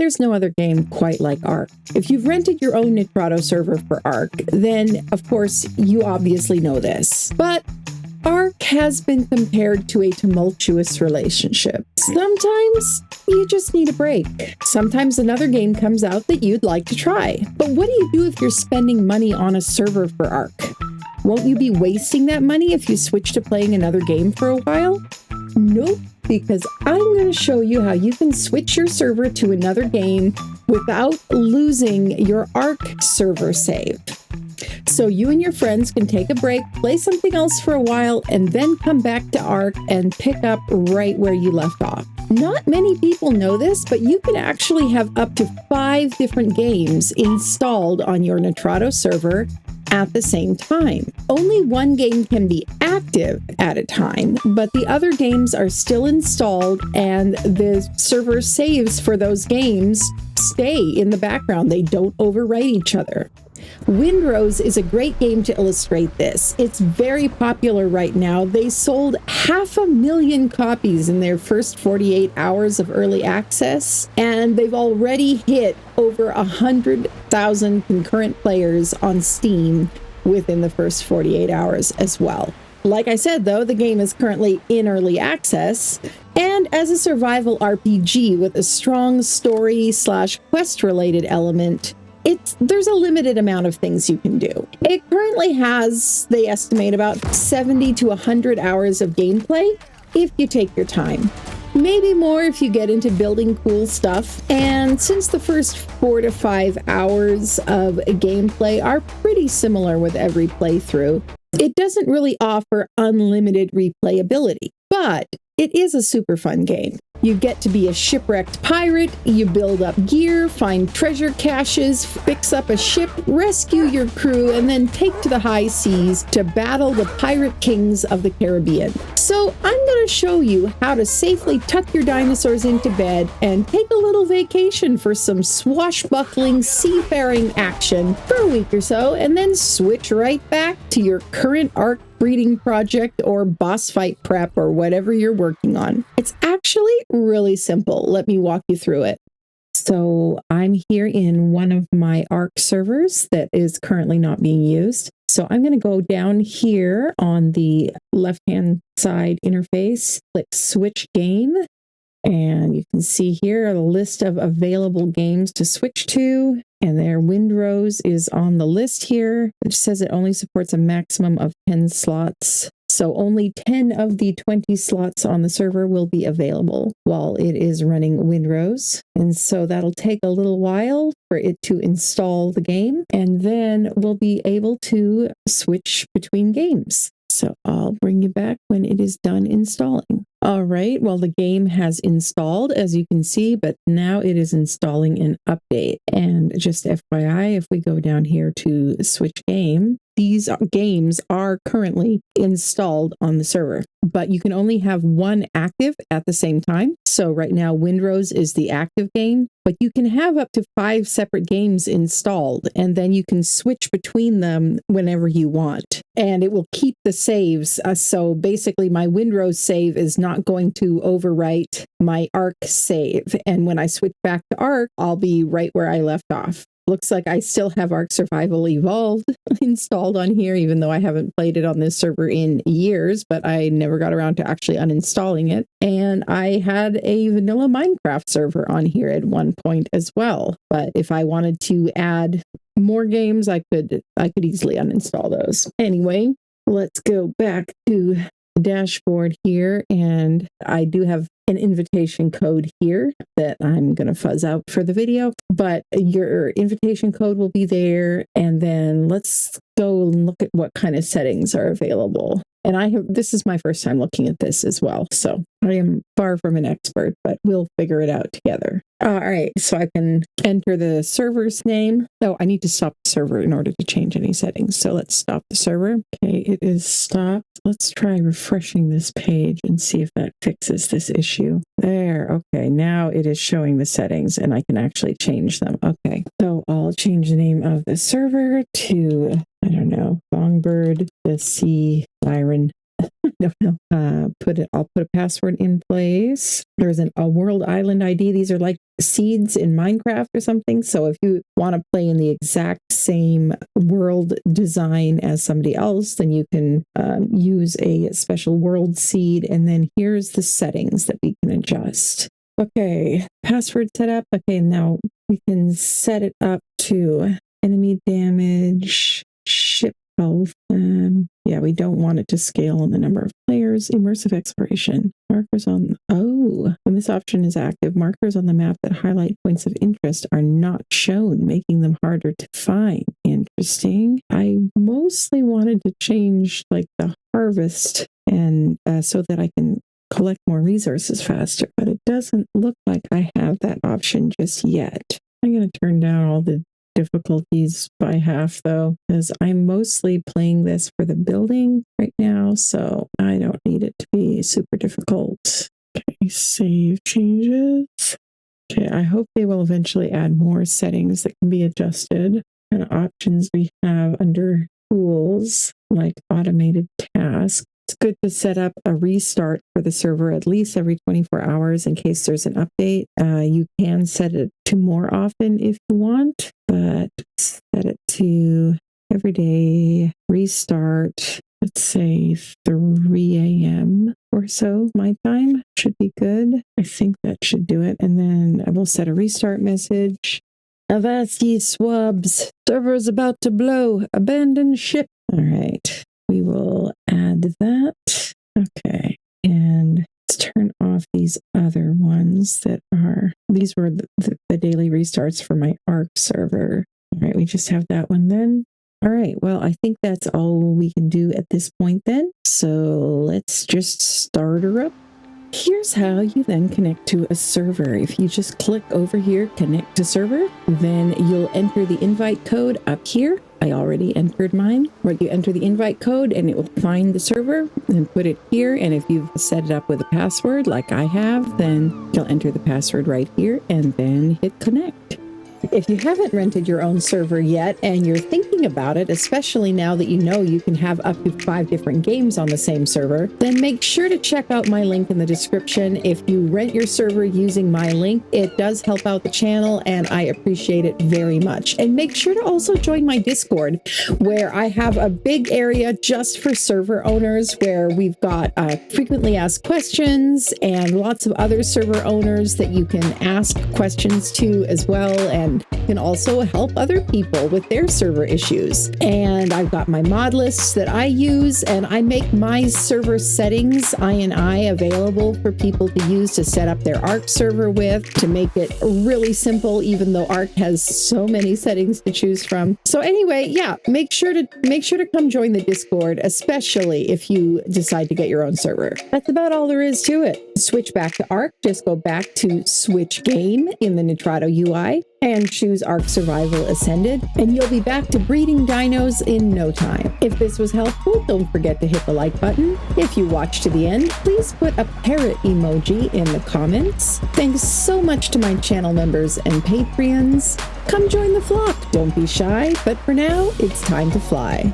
there's no other game quite like ARK. If you've rented your own Nitrado server for ARK, then of course you obviously know this. But ARK has been compared to a tumultuous relationship. Sometimes you just need a break. Sometimes another game comes out that you'd like to try. But what do you do if you're spending money on a server for ARK? Won't you be wasting that money if you switch to playing another game for a while? Nope, because I'm going to show you how you can switch your server to another game without losing your ARK server save. So you and your friends can take a break, play something else for a while, and then come back to ARK and pick up right where you left off. Not many people know this, but you can actually have up to 5 different games installed on your Nitrado server at the same time. Only one game can be active at a time, but the other games are still installed and the server saves for those games stay in the background. They don't overwrite each other. Windrose is a great game to illustrate this. It's very popular right now. They sold 500,000 copies in their first 48 hours of early access, and they've already hit over 100,000 concurrent players on Steam within the first 48 hours as well. Like I said, though, the game is currently in early access, and as a survival RPG with a strong story/quest-related element, there's a limited amount of things you can do. It currently has, they estimate, about 70 to 100 hours of gameplay if you take your time. Maybe more if you get into building cool stuff. And since the first 4 to 5 hours of gameplay are pretty similar with every playthrough, it doesn't really offer unlimited replayability, but it is a super fun game. You get to be a shipwrecked pirate, you build up gear, find treasure caches, fix up a ship, rescue your crew, and then take to the high seas to battle the pirate kings of the Caribbean. So I'm going to show you how to safely tuck your dinosaurs into bed and take a little vacation for some swashbuckling seafaring action for a week or so, and then switch right back to your current ARK breeding project or boss fight prep or whatever you're working on. It's actually really simple. Let me walk you through it. So I'm here in one of my ARK servers that is currently not being used. So I'm going to go down here on the left-hand side interface, click switch game. And you can see here a list of available games to switch to. And there, Windrose is on the list here. It says it only supports a maximum of 10 slots. So only 10 of the 20 slots on the server will be available while it is running Windrose. And so that'll take a little while for it to install the game. And then we'll be able to switch between games. So I'll bring you back when it is done installing. All right, well, the game has installed, as you can see, but now it is installing an update. And just FYI, if we go down here to switch game, these games are currently installed on the server, but you can only have one active at the same time. So right now, Windrose is the active game, but you can have up to 5 separate games installed, and then you can switch between them whenever you want. And it will keep the saves. So basically, my Windrose save is not going to overwrite my ARK save. And when I switch back to ARK, I'll be right where I left off. Looks like I still have ARK Survival Evolved installed on here, even though I haven't played it on this server in years, but I never got around to actually uninstalling it. And I had a vanilla Minecraft server on here at one point as well. But if I wanted to add more games, I could easily uninstall those. Anyway, let's go back to the dashboard here, and I do have an invitation code here that I'm going to fuzz out for the video, but your invitation code will be there. And then let's go and look at what kind of settings are available. And this is my first time looking at this as well. So I am far from an expert, but we'll figure it out together. All right, so I can enter the server's name. Oh, I need to stop the server in order to change any settings. So let's stop the server. Okay, it is stopped. Let's try refreshing this page and see if that fixes this issue. There, okay, now it is showing the settings and I can actually change them. Okay, so I'll change the name of the server to, I don't know, Songbird, the Sea Siren. don't know. I'll put a password in place. There's a world island ID. These are like seeds in Minecraft or something. So if you want to play in the exact same world design as somebody else, then you can use a special world seed. And then here's the settings that we can adjust. Okay, password set up. Okay, now we can set it up to enemy damage, ship health. Yeah, we don't want it to scale on the number of players. Immersive exploration. Markers on... Oh, when this option is active, markers on the map that highlight points of interest are not shown, making them harder to find. Interesting. I mostly wanted to change like the harvest and so that I can collect more resources faster, but it doesn't look like I have that option just yet. I'm going to turn down all the difficulties by half though, because I'm mostly playing this for the building right now, so I don't need it to be super difficult. Okay, save changes. Okay, I hope they will eventually add more settings that can be adjusted. What kind of options we have under tools, like automated tasks. It's good to set up a restart for the server at least every 24 hours in case there's an update. You can set it to more often if you want, but set it to every day restart. Let's say 3 a.m. or so, my time should be good. I think that should do it. And then I will set a restart message. Avast ye swabs, server's about to blow, abandon ship. All right. We will add that. Okay. And let's turn off these other ones that are, these were the daily restarts for my ARK server. All right. We just have that one then. All right. Well, I think that's all we can do at this point then. So let's just start her up. Here's how you then connect to a server. If you just click over here, connect to server, then you'll enter the invite code up here. I already entered mine. Where you enter the invite code and it will find the server and put it here. And if you've set it up with a password like I have, then you'll enter the password right here and then hit connect. If you haven't rented your own server yet and you're thinking about it, especially now that you know you can have up to 5 different games on the same server, then make sure to check out my link in the description. If you rent your server using my link, it does help out the channel and I appreciate it very much. And make sure to also join my Discord, where I have a big area just for server owners, where we've got frequently asked questions and lots of other server owners that you can ask questions to as well, and can also help other people with their server issues. And I've got my mod lists that I use, and I make my server settings, I available for people to use to set up their ARK server with, to make it really simple, even though ARK has so many settings to choose from. So anyway, yeah, make sure to come join the Discord, especially if you decide to get your own server. That's about all there is to it. Switch back to ARK, just go back to switch game in the Nitrado UI and choose ARK Survival Ascended, and you'll be back to breeding dinos in no time. If this was helpful, don't forget to hit the like button. If you watched to the end, please put a parrot emoji in the comments. Thanks so much to my channel members and Patreons. Come join the flock. Don't be shy, but for now, it's time to fly.